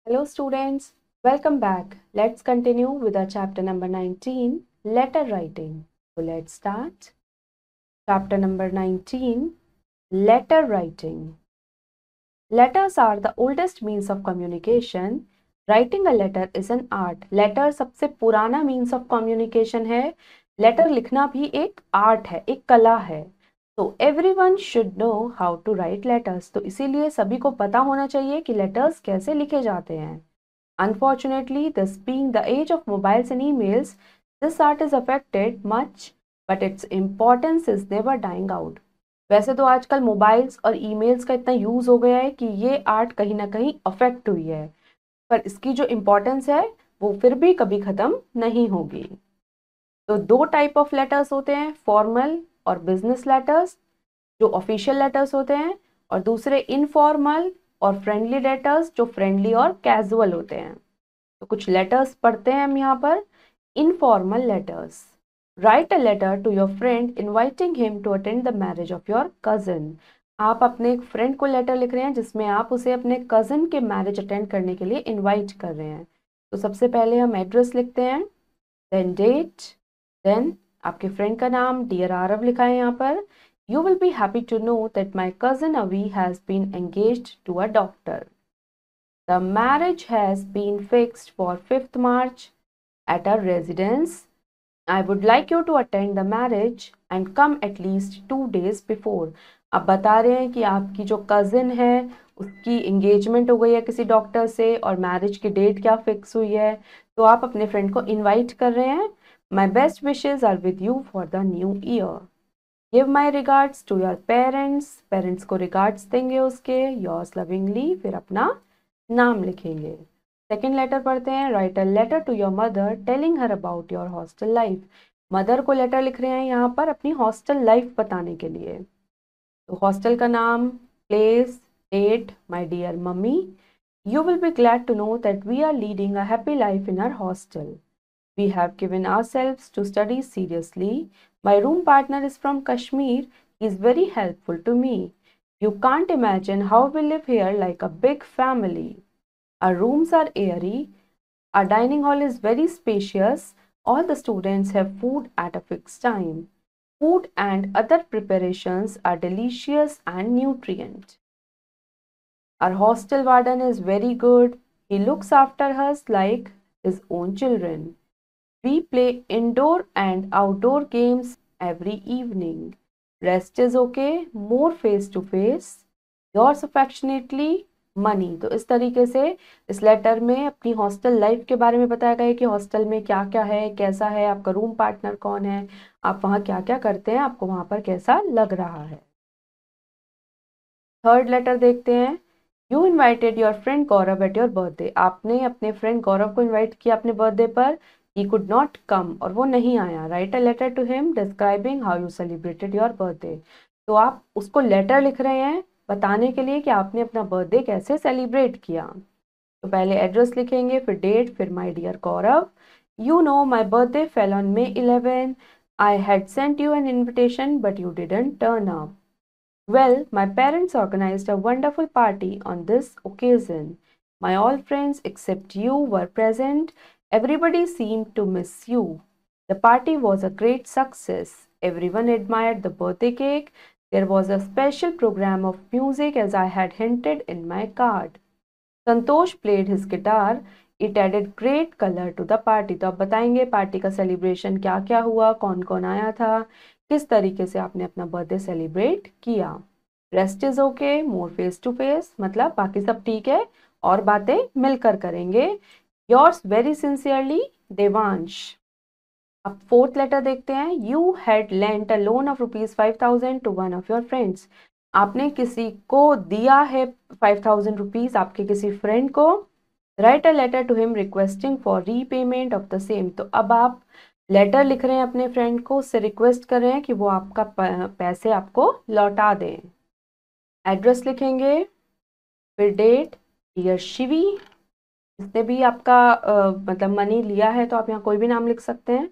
Hello students, welcome back. Let's continue with our chapter number 19, letter writing. So let's start. Chapter number 19, letter writing. Letters are the oldest means of communication. Writing a letter is an art. Letter सबसे पुराना means of communication है. Letter लिखना भी एक art है, एक कला है. तो everyone should know how to write letters. तो इसीलिए सभी को पता होना चाहिए कि लेटर्स कैसे लिखे जाते हैं. Unfortunately, this being the age of mobiles and emails, this art is affected much, but its importance is never dying out. वैसे तो आजकल मोबाइल्स और ईमेल्स का इतना यूज़ हो गया है कि ये आर्ट कहीं ना कहीं अफेक्ट हुई है, पर इसकी जो इम्पोर्टेंस है वो फिर भी कभी ख़त्म नहीं होगी. तो दो टाइप ऑफ लेटर्स होते हैं, फॉर्मल और बिजनेस लेटर्स, जो ऑफिशियल लेटर्स होते हैं, और दूसरे इनफॉर्मल और फ्रेंडली लेटर्स, जो फ्रेंडली और कैजुअल होते हैं. तो कुछ लेटर्स पढ़ते हैं हम यहाँ पर. Informal letters. Write a letter to your friend inviting him to attend the marriage of your cousin. आप अपने एक फ्रेंड को लेटर लिख रहे हैं जिसमें आप उसे अपने कजिन के मैरिज अटेंड करने के लिए इनवाइट कर रहे हैं. तो सबसे पहले हम एड्रेस लिखते हैं, देन डेट, देन आपके फ्रेंड का नाम, डियर आरव लिखा है यहाँ पर. You will be happy to know that my cousin Avi has been engaged to a doctor. The marriage has been fixed for 5th March at our residence. I would like you to attend the marriage and come at least 2 days before. अब बता रहे हैं कि आपकी जो cousin है उसकी engagement हो गई है किसी डॉक्टर से और मैरिज की डेट क्या फिक्स हुई है, तो आप अपने फ्रेंड को इनवाइट कर रहे हैं. My best wishes are with you for the new year. Give my regards to your parents. Parents को रिगार्ड्स देंगे उसके. Yours lovingly, फिर अपना नाम लिखेंगे. सेकेंड लेटर पढ़ते हैं. Write a letter to your mother telling her about your hostel life. Mother को लेटर लिख रहे हैं यहाँ पर अपनी हॉस्टल लाइफ बताने के लिए. तो हॉस्टल का नाम, place, date, my dear mummy. You will be glad to know that we are leading a happy life in our hostel. We have given ourselves to study seriously. My room partner is from Kashmir. He is very helpful to me. You can't imagine how we live here like a big family. Our rooms are airy. Our dining hall is very spacious. All the students have food at a fixed time. Food and other preparations are delicious and nutrient. Our hostel warden is very good. He looks after us like his own children. We play indoor and outdoor games every evening. Rest is okay. More face to face. Yours affectionately, Money. तो इस तरीके से इस letter में अपनी hostel life के बारे में बताया गया है कि हॉस्टल में क्या क्या है, कैसा है, आपका रूम पार्टनर कौन है, आप वहाँ क्या क्या करते हैं, आपको वहाँ पर कैसा लग रहा है. थर्ड लेटर देखते हैं. You invited your friend Gaurav at your birthday. आपने अपने फ्रेंड गौरव को इन्वाइट किया अपने बर्थडे पर. ही कुड नॉट कम, और वो नहीं आया. Write a letter to him describing how you celebrated your birthday. तो आप उसको लेटर लिख रहे हैं बताने के लिए कि आपने अपना बर्थडे कैसे सेलिब्रेट किया. तो पहले एड्रेस लिखेंगे, फिर डेट, फिर my dear Gaurav. You know my birthday fell on May 11. I had sent you an invitation but you didn't turn up. Well, my parents organized a wonderful party on this occasion. My all friends except you were present. Everybody seemed to miss you. The party was a great success. Everyone admired the birthday cake. There was a special program of music as I had hinted in my card. Santosh played his guitar. It added great color to the party. तो आप बताएंगे party का celebration क्या क्या हुआ, कौन कौन आया था, किस तरीके से आपने अपना बर्थडे सेलिब्रेट किया. Rest is okay, more face to face, मतलब बाकी सब ठीक है और बातें मिलकर करेंगे. Yours very sincerely, Devansh. अब फोर्थ लेटर देखते हैं. You had lent a loan of ₹5,000 to one of your friends. आपने किसी को दिया है 5,000 रुपीज, आपके किसी फ्रेंड को. Write a letter to him requesting for repayment of the same. तो अब आप लेटर लिख रहे हैं अपने फ्रेंड को, उससे रिक्वेस्ट कर रहे हैं कि वो आपका पैसे आपको लौटा दें. एड्रेस लिखेंगे, फिर डेट, डियर शिवी. जिसने भी आपका मतलब मनी लिया है तो आप यहाँ कोई भी नाम लिख सकते हैं.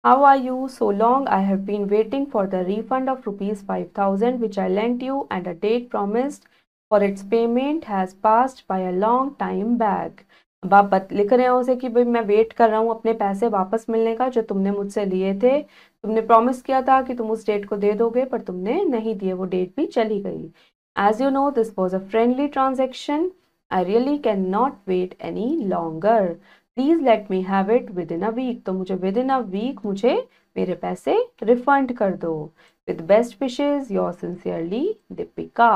How are you, so long, I have been waiting for the refund of ₹5,000 which I lent you and a date promised. for its payment has passed by a long time back. अब आप लिख रहे हैं उसे कि भाई मैं wait कर रहा हूँ अपने पैसे वापस मिलने का जो तुमने मुझसे लिए थे। तुमने प्रॉमिस किया था कि तुम उस डेट को दे दोगे पर तुमने नहीं दिए, वो डेट भी चली गई। As you know, this was a friendly transaction. I really cannot wait any longer. Please let me have it within a week. तो मुझे within a week मुझे मेरे पैसे रिफंड कर दो। With best wishes, yours sincerely, Deepika.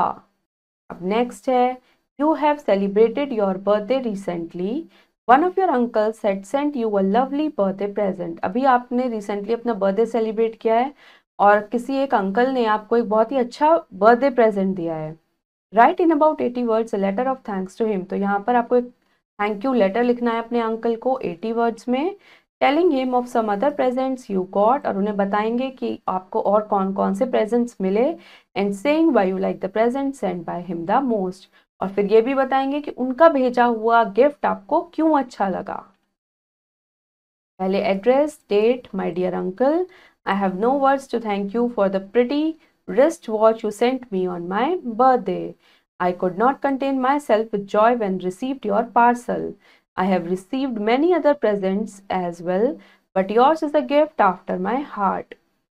अब next है, you have celebrated your birthday recently, one of your uncles had sent you a lovely birthday present. अभी आपने रिसेंटली अपना बर्थडे सेलिब्रेट किया है और किसी एक अंकल ने आपको एक बहुत ही अच्छा बर्थडे प्रेजेंट दिया है। Write in about 80 words letter of thanks to him. तो यहाँ पर आपको एक थैंक यू लेटर लिखना है अपने अंकल को 80 वर्ड्स में। Telling him of some other presents you got, और उन्हें बताएंगे कि आपको और कौन कौन से प्रेजेंट्स मिले। And saying why you like the present sent by him the most, और फिर ये भी बताएंगे कि उनका भेजा हुआ गिफ्ट आपको क्यों अच्छा लगा। पहले address, date, my dear uncle, I have no words to thank you for the pretty wrist watch you sent me on my birthday. I could not contain myself with joy when received your parcel. I have received many other presents as well, but yours is a gift after my heart.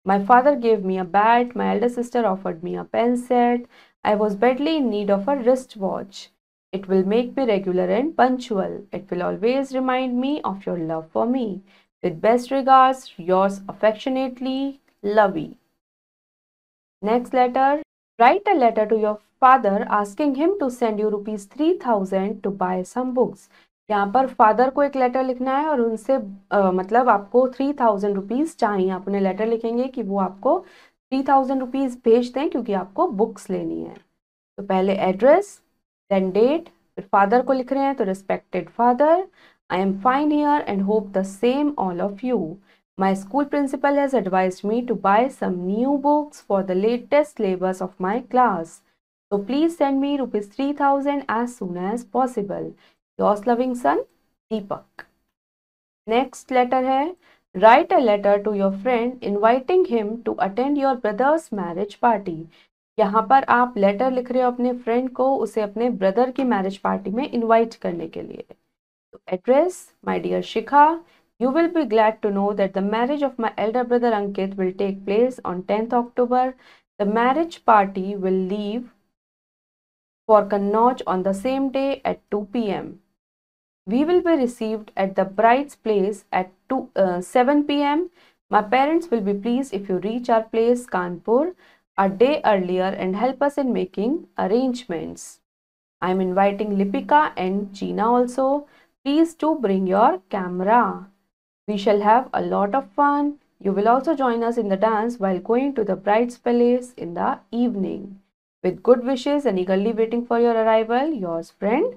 My father gave me a bat, my elder sister offered me a pen set. I was badly in need of a wristwatch. It will make me regular and punctual. It will always remind me of your love for me. With best regards, yours affectionately, Lovey. Next letter, write a letter to your father asking him to send you rupees 3000 to buy some books. यहाँ पर father को एक letter लिखना है और उनसे मतलब आपको 3000 रुपीज़ चाहिए। आप उन्हें लेटर लिखेंगे कि वो आपको 3000 रुपीज़ भेज दें क्योंकि आपको बुक्स लेनी है। तो पहले एड्रेस, देन डेट, फिर फादर को लिख रहे हैं तो respected father, I am fine here and hope the same all of you. My school principal has advised me to buy some new books for the latest syllabus of my class. So please send me rupees 3000 as soon as possible. Yours loving son, Deepak. Next letter है, write a letter to your friend inviting him to attend your brother's marriage party. यहाँ पर आप letter लिख रहे हो अपने friend को उसे अपने ब्रदर की मैरिज पार्टी में इनवाइट करने के लिए। तो address, my dear Shikha, you will be glad to know that the marriage of my elder brother Ankit will take place on 10th October. The marriage party will leave for Kannauj on the same day at 2 p.m. We will be received at the bride's place at 7 p.m. My parents will be pleased if you reach our place, Kanpur, a day earlier and help us in making arrangements. I am inviting Lipika and Gina also. Please do bring your camera. We shall have a lot of fun. You will also join us in the dance while going to the bride's palace in the evening. With good wishes and eagerly waiting for your arrival, yours friend,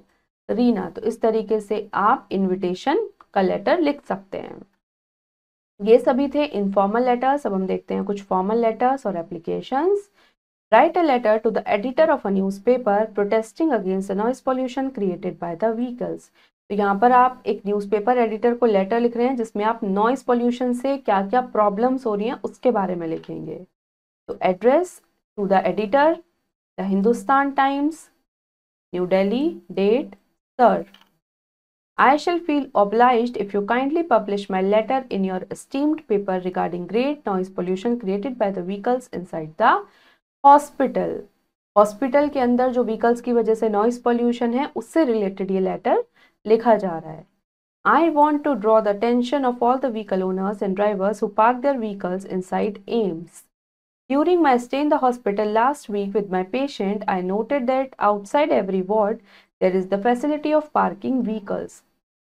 Reena. तो इस तरीके से आप invitation का letter लिख सकते हैं। ये सभी थे इनफॉर्मल लेटर्स। अब हम देखते हैं कुछ फॉर्मल लेटर्स और applications. Write a letter to the editor of a newspaper protesting against the noise pollution created by the vehicles. तो यहाँ पर आप एक न्यूज़पेपर एडिटर को लेटर लिख रहे हैं जिसमें आप नॉइस पोल्यूशन से क्या क्या प्रॉब्लम्स हो रही हैं उसके बारे में लिखेंगे। तो address, to the editor, the Hindustan Times, New Delhi, date, sir, I shall feel obliged if you kindly publish my letter in your esteemed paper regarding great noise pollution created by the vehicles inside the hospital. Hospital के अंदर जो vehicles की वजह से noise pollution है उससे related ये letter लिखा जा रहा है। I want to draw the attention of all the vehicle owners and drivers who park their vehicles inside AIIMS. During my stay in the hospital last week with my patient, I noted that outside every ward there is the facility of parking vehicles,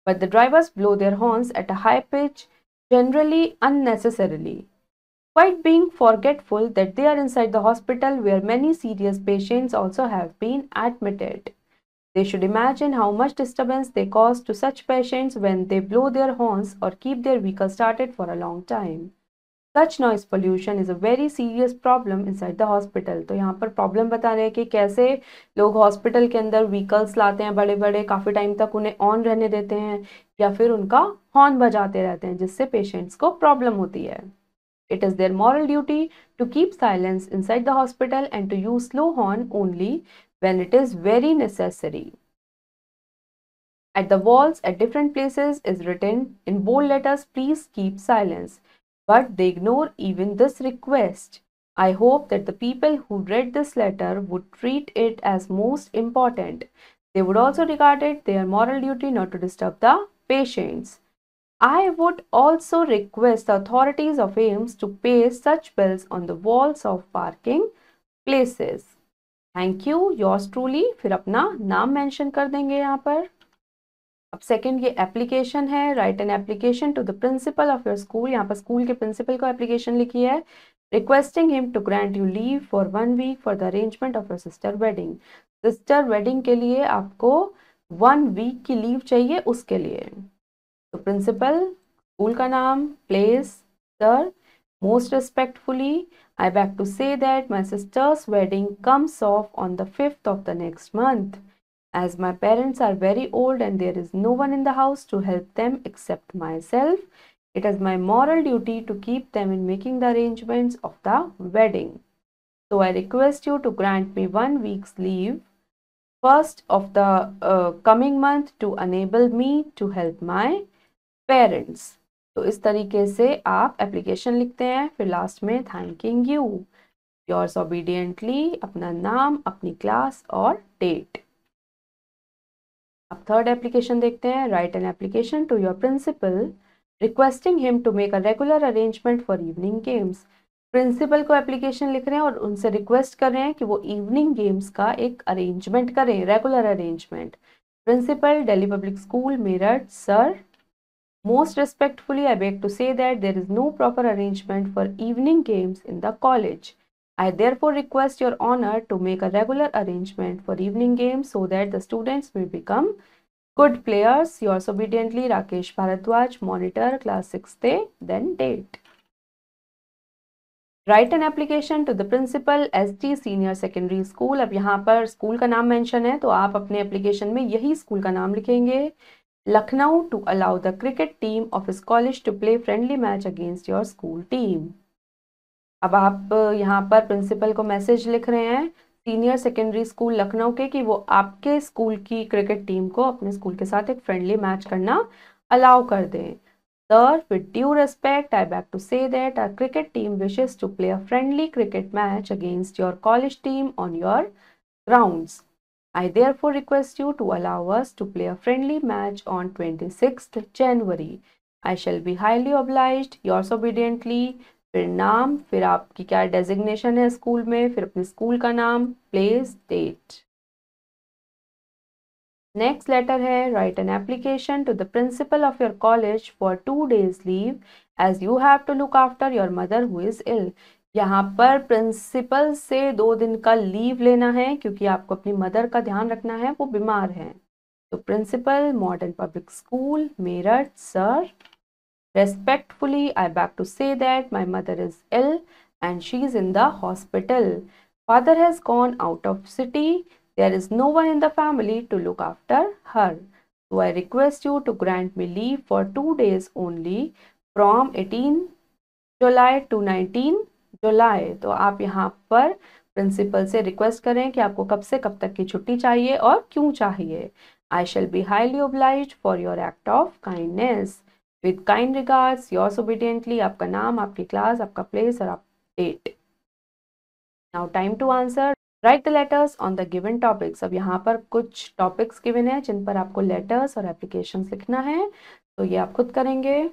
but the drivers blow their horns at a high pitch, generally unnecessarily, quite being forgetful that they are inside the hospital where many serious patients also have been admitted. They should imagine how much disturbance they cause to such patients when they blow their horns or keep their vehicle started for a long time. Such noise pollution is a very serious problem inside the hospital. तो यहाँ पर problem बता रहे हैं कि कैसे लोग hospital के अंदर व्हीकल्स लाते हैं बड़े बड़े, काफ़ी टाइम तक उन्हें ऑन रहने देते हैं या फिर उनका हॉर्न बजाते रहते हैं जिससे पेशेंट्स को प्रॉब्लम होती है। It is their moral duty to keep silence inside the hospital and to use slow horn only when it is very necessary. At the walls at different places is written in bold letters, please keep silence. But they ignore even this request. I hope that the people who read this letter would treat it as most important. They would also regard it their moral duty not to disturb the patients. I would also request the authorities of AIIMS to paste such bills on the walls of parking places. Thank you, yours truly, फिर अपना नाम mention कर देंगे यहाँ पर। अब second ये application है, write an application to the principal of your school. यहाँ पर स्कूल के प्रिंसिपल को एप्लीकेशन लिखी है, requesting him to grant you leave for 1 week for the arrangement of your sister wedding. Sister wedding के लिए आपको 1 वीक की लीव चाहिए उसके लिए। तो प्रिंसिपल, स्कूल का नाम, place, sir, most respectfully, I beg to say that my sister's wedding comes off on the 5th of the next month. As my parents are very old and there is no one in the house to help them except myself, it is my moral duty to keep them in making the arrangements of the wedding. So I request you to grant me 1 week's leave, first of the coming month, to enable me to help my parents. तो इस तरीके से आप application लिखते हैं, फिर last में thanking you, yours obediently, अपना नाम, अपनी क्लास और डेट। अब थर्ड एप्लीकेशन देखते हैं, write an application to your principal requesting him to make a regular arrangement for evening games. Principal को एप्लीकेशन लिख रहे हैं और उनसे रिक्वेस्ट कर रहे हैं कि वो इवनिंग गेम्स का एक अरेंजमेंट करें, regular arrangement. Principal, Delhi public school, Meerut. Sir, most respectfully, I beg to say that there is no proper arrangement for evening games in the college. I therefore request your honor to make a regular arrangement for evening games so that the students may become good players. Yours obediently, Rakesh Bharadwaj, monitor, class 6th, then date. Write an application to the principal, ST Senior Secondary School. अब यहाँ पर school का नाम mention है तो आप अपने application में यही स्कूल का नाम लिखेंगे। Lucknow, to allow the cricket team of his college to play friendly match against your school team. अब आप यहाँ पर प्रिंसिपल को मैसेज लिख रहे हैं सीनियर सेकेंडरी स्कूल लखनऊ के कि वो आपके स्कूल की क्रिकेट टीम को अपने स्कूल के साथ एक फ्रेंडली मैच करना अलाउ कर दें। Sir, with due respect, I beg to say that our cricket team wishes to play a friendly cricket match against your college team on your grounds. I therefore request you to allow us to play a friendly match on 26th January. I shall be highly obliged. Yours obediently. फिर नाम, फिर आपकी क्या designation है school में, फिर अपने school का नाम, प्लेस, डेट। नेक्स्ट लेटर है, write an application to the principal of your college for 2 days leave as you have to look after your mother who is ill. यहाँ पर प्रिंसिपल से 2 दिन का लीव लेना है क्योंकि आपको अपनी मदर का ध्यान रखना है, वो बीमार है। तो principal, modern public school, Meerut. Sir, respectfully, I beg to say that my mother is ill and she is in the hospital. Father has gone out of city. There is no one in the family to look after her. So I request you to grant me leave for 2 days only from 18 July to 19 July. तो आप यहाँ पर principal से request करें कि आपको कब से कब तक की छुट्टी चाहिए और क्यों चाहिए। I shall be highly obliged for your act of kindness. With kind regards, yours obediently, आपका नाम, आपकी क्लास, आपका प्लेस और आप date. Now time to answer. Write the letters on the given topics. अब यहाँ पर कुछ टॉपिक्स गिवन है जिन पर आपको लेटर्स और एप्लीकेशंस लिखना है, तो ये आप खुद करेंगे।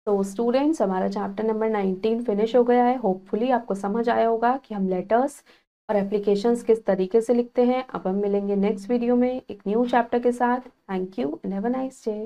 तो स्टूडेंट्स, हमारा चैप्टर नंबर 19 फिनिश हो गया है। होपफुली आपको समझ आया होगा कि हम लेटर्स और एप्लीकेशंस किस तरीके से लिखते हैं। अब हम मिलेंगे नेक्स्ट वीडियो में एक न्यू चैप्टर के साथ। Thank you and have a nice day.